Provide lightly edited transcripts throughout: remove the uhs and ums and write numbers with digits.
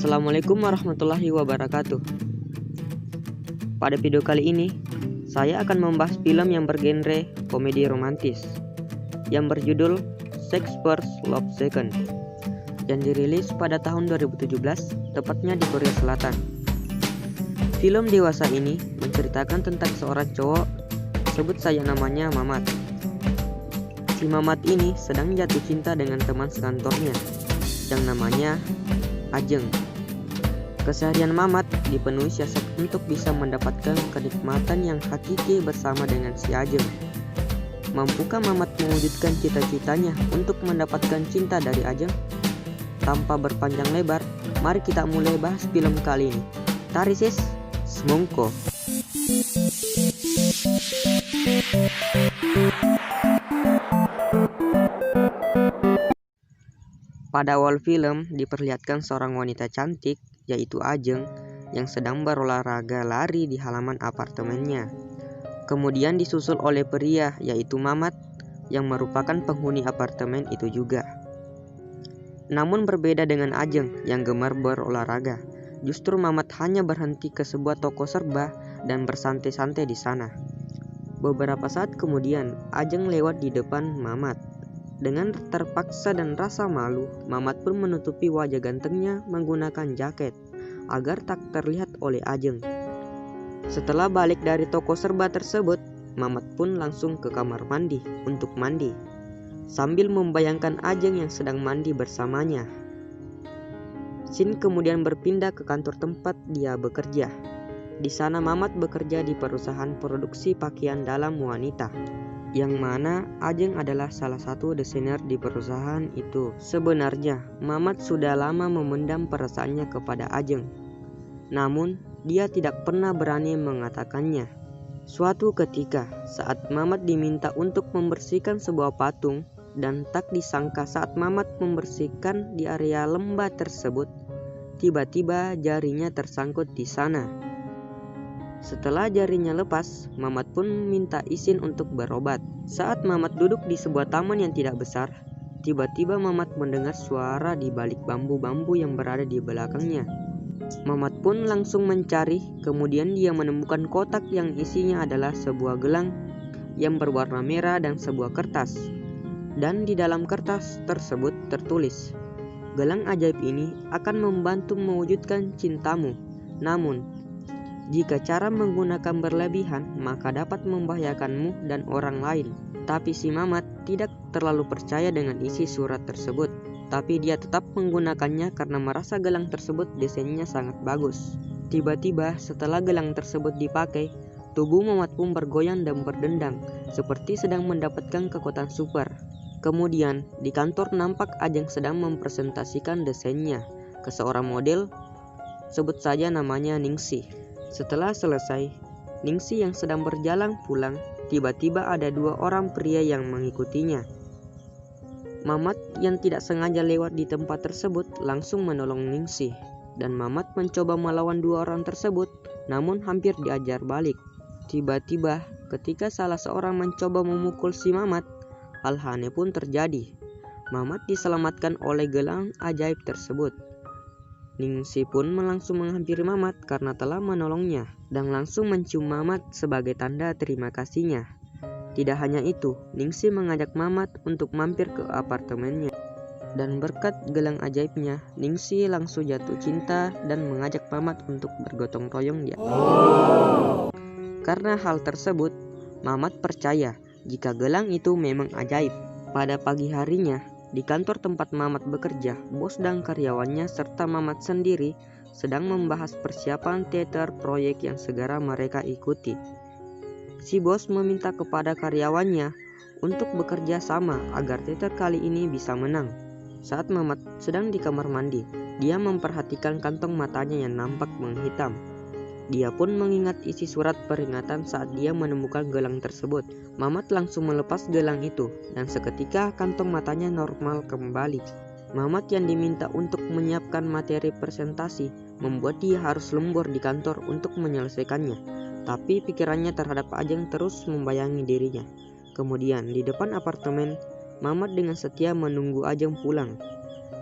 Assalamualaikum warahmatullahi wabarakatuh. Pada video kali ini, saya akan membahas film yang bergenre komedi romantis yang berjudul Sex First Love Second yang dirilis pada tahun 2017, tepatnya di Korea Selatan. Film dewasa ini menceritakan tentang seorang cowok, sebut saja namanya Mamat. Si Mamat ini sedang jatuh cinta dengan teman sekantornya yang namanya Ajeng. Keseharian Mamat dipenuhi siasat untuk bisa mendapatkan kenikmatan yang hakiki bersama dengan si Ajeng. Mampukah Mamat mewujudkan cita-citanya untuk mendapatkan cinta dari Ajeng? Tanpa berpanjang lebar, mari kita mulai bahas film kali ini. Tarisis Semongko. Pada awal film diperlihatkan seorang wanita cantik, yaitu Ajeng, yang sedang berolahraga lari di halaman apartemennya. Kemudian disusul oleh pria, yaitu Mamat, yang merupakan penghuni apartemen itu juga. Namun berbeda dengan Ajeng yang gemar berolahraga, justru Mamat hanya berhenti ke sebuah toko serba dan bersantai-santai di sana. Beberapa saat kemudian, Ajeng lewat di depan Mamat. Dengan terpaksa dan rasa malu, Mamat pun menutupi wajah gantengnya menggunakan jaket agar tak terlihat oleh Ajeng. Setelah balik dari toko serba tersebut, Mamat pun langsung ke kamar mandi untuk mandi, sambil membayangkan Ajeng yang sedang mandi bersamanya. Scene kemudian berpindah ke kantor tempat dia bekerja. Di sana Mamat bekerja di perusahaan produksi pakaian dalam wanita, yang mana Ajeng adalah salah satu desainer di perusahaan itu. Sebenarnya Mamat sudah lama memendam perasaannya kepada Ajeng, namun dia tidak pernah berani mengatakannya. Suatu ketika saat Mamat diminta untuk membersihkan sebuah patung, dan tak disangka saat Mamat membersihkan di area lembah tersebut, tiba-tiba jarinya tersangkut di sana. Setelah jarinya lepas, Mamat pun minta izin untuk berobat. Saat Mamat duduk di sebuah taman yang tidak besar, tiba-tiba Mamat mendengar suara di balik bambu-bambu yang berada di belakangnya. Mamat pun langsung mencari, kemudian dia menemukan kotak yang isinya adalah sebuah gelang yang berwarna merah dan sebuah kertas. Dan di dalam kertas tersebut tertulis, "Gelang ajaib ini akan membantu mewujudkan cintamu. Namun, jika cara menggunakan berlebihan, maka dapat membahayakanmu dan orang lain." Tapi si Mamat tidak terlalu percaya dengan isi surat tersebut. Tapi dia tetap menggunakannya karena merasa gelang tersebut desainnya sangat bagus. Tiba-tiba setelah gelang tersebut dipakai, tubuh Mamat pun bergoyang dan berdendang, seperti sedang mendapatkan kekuatan super. Kemudian di kantor nampak Ajeng sedang mempresentasikan desainnya ke seorang model, sebut saja namanya Ningsih. Setelah selesai, Ningsih yang sedang berjalan pulang, tiba-tiba ada dua orang pria yang mengikutinya. Mamat yang tidak sengaja lewat di tempat tersebut langsung menolong Ningsih, dan Mamat mencoba melawan dua orang tersebut, namun hampir diajar balik. Tiba-tiba ketika salah seorang mencoba memukul si Mamat, hal aneh pun terjadi. Mamat diselamatkan oleh gelang ajaib tersebut. Ningsih pun langsung menghampiri Mamat karena telah menolongnya, dan langsung mencium Mamat sebagai tanda terima kasihnya. Tidak hanya itu, Ningsih mengajak Mamat untuk mampir ke apartemennya. Dan berkat gelang ajaibnya, Ningsih langsung jatuh cinta dan mengajak Mamat untuk bergotong royong di atas. Karena hal tersebut, Mamat percaya jika gelang itu memang ajaib. Pada pagi harinya, di kantor tempat Mamat bekerja, bos dan karyawannya serta Mamat sendiri sedang membahas persiapan teater proyek yang segera mereka ikuti. Si bos meminta kepada karyawannya untuk bekerja sama agar teater kali ini bisa menang. Saat Mamat sedang di kamar mandi, dia memperhatikan kantong matanya yang nampak menghitam. Dia pun mengingat isi surat peringatan saat dia menemukan gelang tersebut. Mamat langsung melepas gelang itu, dan seketika kantong matanya normal kembali. Mamat yang diminta untuk menyiapkan materi presentasi membuat dia harus lembur di kantor untuk menyelesaikannya. Tapi pikirannya terhadap Ajeng terus membayangi dirinya. Kemudian di depan apartemen, Mamat dengan setia menunggu Ajeng pulang.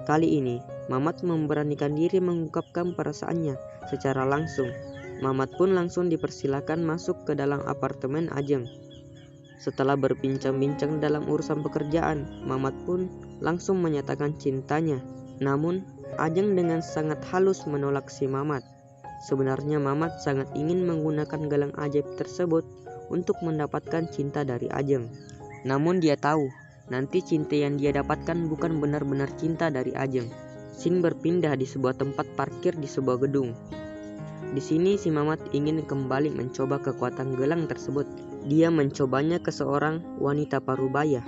Kali ini Mamat memberanikan diri mengungkapkan perasaannya secara langsung. Mamat pun langsung dipersilakan masuk ke dalam apartemen Ajeng. Setelah berbincang-bincang dalam urusan pekerjaan, Mamat pun langsung menyatakan cintanya. Namun, Ajeng dengan sangat halus menolak si Mamat. Sebenarnya Mamat sangat ingin menggunakan gelang ajaib tersebut untuk mendapatkan cinta dari Ajeng. Namun dia tahu, nanti cinta yang dia dapatkan bukan benar-benar cinta dari Ajeng. Scene berpindah di sebuah tempat parkir di sebuah gedung. Di sini si Mamat ingin kembali mencoba kekuatan gelang tersebut. Dia mencobanya ke seorang wanita parubaya.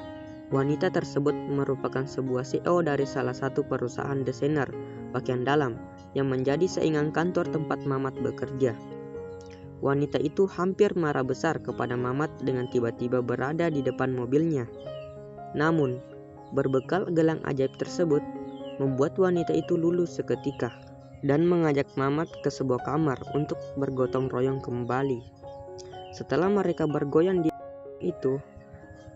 Wanita tersebut merupakan sebuah CEO dari salah satu perusahaan desainer pakaian dalam yang menjadi saingan kantor tempat Mamat bekerja. Wanita itu hampir marah besar kepada Mamat dengan tiba-tiba berada di depan mobilnya. Namun, berbekal gelang ajaib tersebut, membuat wanita itu lulus seketika dan mengajak Mamat ke sebuah kamar untuk bergotong royong kembali. Setelah mereka bergoyang di itu,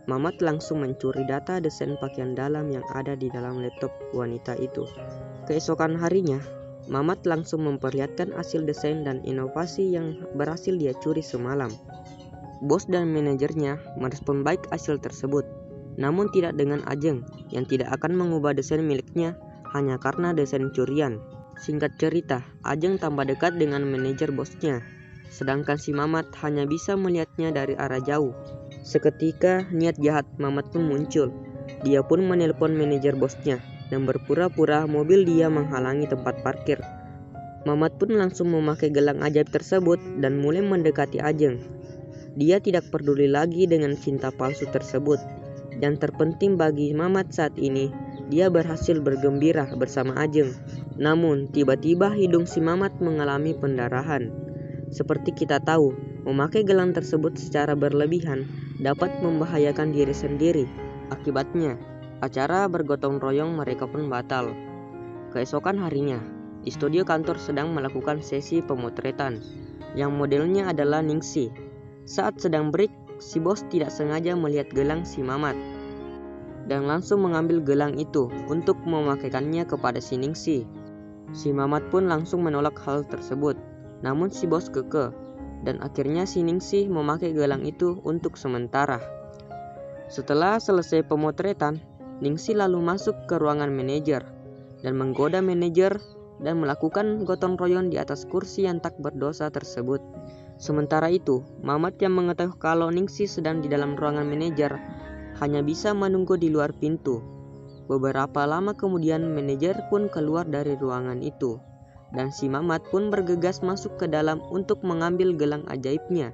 Mamat langsung mencuri data desain pakaian dalam yang ada di dalam laptop wanita itu. Keesokan harinya, Mamat langsung memperlihatkan hasil desain dan inovasi yang berhasil dia curi semalam. Bos dan manajernya merespon baik hasil tersebut, namun tidak dengan Ajeng yang tidak akan mengubah desain miliknya hanya karena desain curian. Singkat cerita, Ajeng tambah dekat dengan manajer bosnya, sedangkan si Mamat hanya bisa melihatnya dari arah jauh. Seketika niat jahat Mamat pun muncul. Dia pun menelpon manajer bosnya dan berpura-pura mobil dia menghalangi tempat parkir. Mamat pun langsung memakai gelang ajaib tersebut dan mulai mendekati Ajeng. Dia tidak peduli lagi dengan cinta palsu tersebut. Yang terpenting bagi Mamat saat ini, dia berhasil bergembira bersama Ajeng. Namun, tiba-tiba hidung si Mamat mengalami pendarahan. Seperti kita tahu, memakai gelang tersebut secara berlebihan dapat membahayakan diri sendiri. Akibatnya, acara bergotong royong mereka pun batal. Keesokan harinya, di studio kantor sedang melakukan sesi pemotretan, yang modelnya adalah Ningsih. Saat sedang break, si bos tidak sengaja melihat gelang si Mamat dan langsung mengambil gelang itu untuk memakaikannya kepada si Ningsih. Si Mamat pun langsung menolak hal tersebut, namun si bos kekeh dan akhirnya si Ningsih memakai gelang itu untuk sementara. Setelah selesai pemotretan, Ningsih lalu masuk ke ruangan manajer dan menggoda manajer dan melakukan gotong royong di atas kursi yang tak berdosa tersebut. Sementara itu, Mamat yang mengetahui kalau Ningsih sedang di dalam ruangan manajer hanya bisa menunggu di luar pintu. Beberapa lama kemudian manajer pun keluar dari ruangan itu dan si Mamat pun bergegas masuk ke dalam untuk mengambil gelang ajaibnya.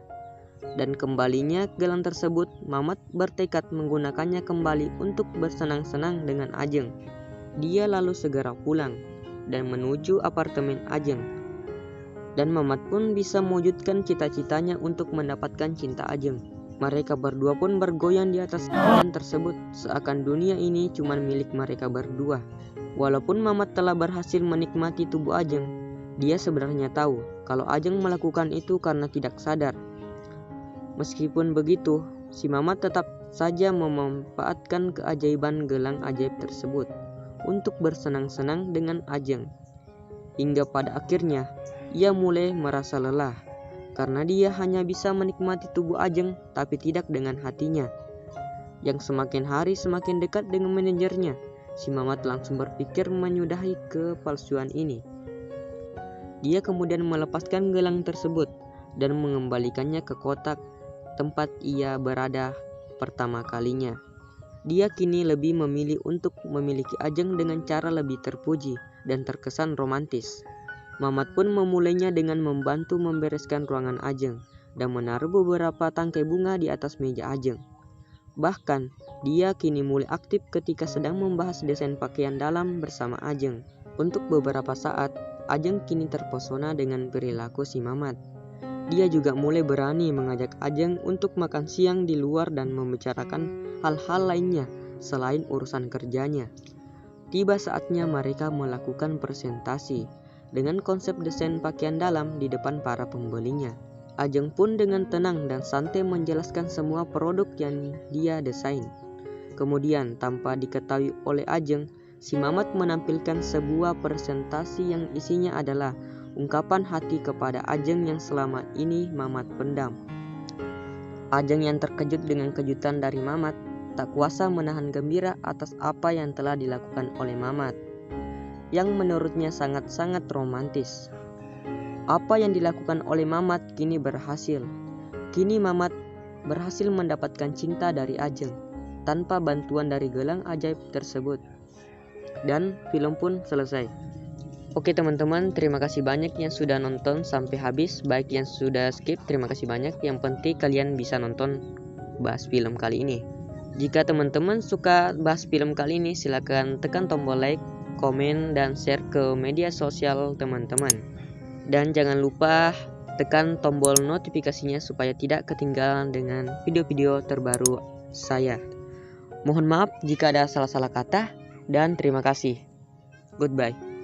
Dan kembalinya gelang tersebut, Mamat bertekad menggunakannya kembali untuk bersenang-senang dengan Ajeng. Dia lalu segera pulang dan menuju apartemen Ajeng. Dan Mamat pun bisa mewujudkan cita-citanya untuk mendapatkan cinta Ajeng. Mereka berdua pun bergoyang di atas keadaan tersebut, seakan dunia ini cuma milik mereka berdua. Walaupun Mamat telah berhasil menikmati tubuh Ajeng, dia sebenarnya tahu kalau Ajeng melakukan itu karena tidak sadar. Meskipun begitu, si Mamat tetap saja memanfaatkan keajaiban gelang ajaib tersebut untuk bersenang-senang dengan Ajeng. Hingga pada akhirnya, ia mulai merasa lelah karena dia hanya bisa menikmati tubuh Ajeng tapi tidak dengan hatinya. Yang semakin hari semakin dekat dengan manajernya, si Mamat langsung berpikir menyudahi kepalsuan ini. Dia kemudian melepaskan gelang tersebut dan mengembalikannya ke kotak tempat ia berada pertama kalinya. Dia kini lebih memilih untuk memiliki Ajeng dengan cara lebih terpuji dan terkesan romantis. Mamat pun memulainya dengan membantu membereskan ruangan Ajeng dan menaruh beberapa tangkai bunga di atas meja Ajeng. Bahkan, dia kini mulai aktif ketika sedang membahas desain pakaian dalam bersama Ajeng. Untuk beberapa saat, Ajeng kini terpesona dengan perilaku si Mamat. Dia juga mulai berani mengajak Ajeng untuk makan siang di luar dan membicarakan hal-hal lainnya selain urusan kerjanya. Tiba saatnya mereka melakukan presentasi dengan konsep desain pakaian dalam di depan para pembelinya. Ajeng pun dengan tenang dan santai menjelaskan semua produk yang dia desain. Kemudian tanpa diketahui oleh Ajeng, si Mamat menampilkan sebuah presentasi yang isinya adalah ungkapan hati kepada Ajeng yang selama ini Mamat pendam. Ajeng yang terkejut dengan kejutan dari Mamat tak kuasa menahan gembira atas apa yang telah dilakukan oleh Mamat, yang menurutnya sangat-sangat romantis. Apa yang dilakukan oleh Mamat kini berhasil. Kini Mamat berhasil mendapatkan cinta dari Ajeng tanpa bantuan dari gelang ajaib tersebut. Dan film pun selesai. Oke teman-teman, terima kasih banyak yang sudah nonton sampai habis. Baik yang sudah skip, terima kasih banyak. Yang penting kalian bisa nonton bahas film kali ini. Jika teman-teman suka bahas film kali ini, silakan tekan tombol like, komen, dan share ke media sosial teman-teman. Dan jangan lupa tekan tombol notifikasinya supaya tidak ketinggalan dengan video-video terbaru saya. Mohon maaf jika ada salah-salah kata, dan terima kasih. Goodbye.